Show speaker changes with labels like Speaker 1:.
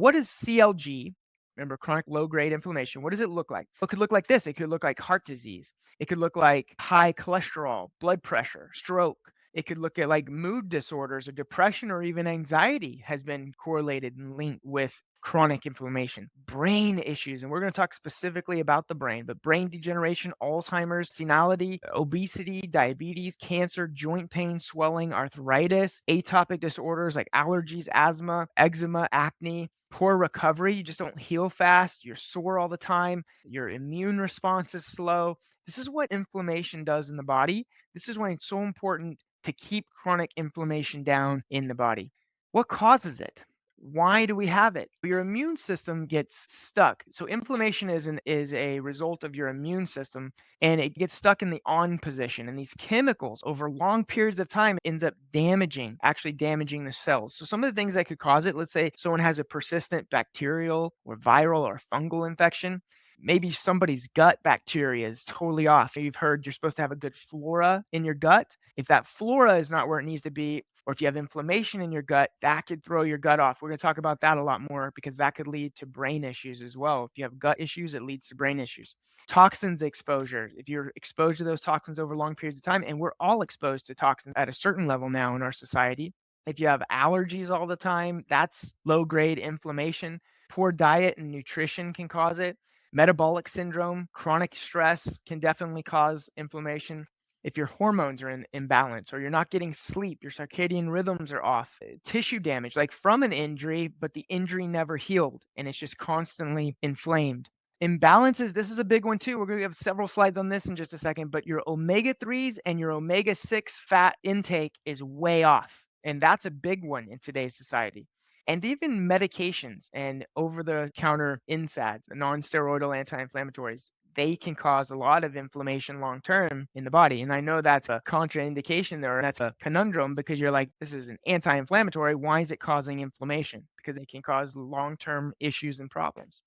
Speaker 1: What is CLG? Remember, chronic low-grade inflammation. What does it look like? It could look like this. It could look like heart disease. It could look like high cholesterol, blood pressure, stroke. It could look at like mood disorders or depression or even anxiety has been correlated and linked with chronic inflammation. Brain issues, and we're going to talk specifically about the brain, but brain degeneration, Alzheimer's, senility, obesity, diabetes, cancer, joint pain, swelling, arthritis, atopic disorders like allergies, asthma, eczema, acne, poor recovery. You just don't heal fast. You're sore all the time. Your immune response is slow. This is what inflammation does in the body. This is why it's so important to keep chronic inflammation down in the body. What causes it? Why do we have it? Your immune system gets stuck. So inflammation is a result of your immune system, and it gets stuck in the on position. And these chemicals over long periods of time ends up actually damaging the cells. So some of the things that could cause it, let's say someone has a persistent bacterial or viral or fungal infection. Maybe somebody's gut bacteria is totally off. You've heard you're supposed to have a good flora in your gut. If that flora is not where it needs to be, or if you have inflammation in your gut, that could throw your gut off. We're going to talk about that a lot more because that could lead to brain issues as well. If you have gut issues, it leads to brain issues. Toxins exposure. If you're exposed to those toxins over long periods of time, and we're all exposed to toxins at a certain level now in our society. If you have allergies all the time, that's low grade inflammation. Poor diet and nutrition can cause it. Metabolic syndrome, chronic stress can definitely cause inflammation. If your hormones are in imbalance or you're not getting sleep, your circadian rhythms are off, tissue damage, like from an injury, but the injury never healed and it's just constantly inflamed. Imbalances, this is a big one too. We're going to have several slides on this in just a second, but your omega 3s and your omega 6 fat intake is way off. And that's a big one in today's society. And even medications and over-the-counter NSAIDs, non-steroidal anti-inflammatories, they can cause a lot of inflammation long term in the body. And I know that's a contraindication there. That's a conundrum because you're like, this is an anti-inflammatory. Why is it causing inflammation? Because it can cause long term issues and problems.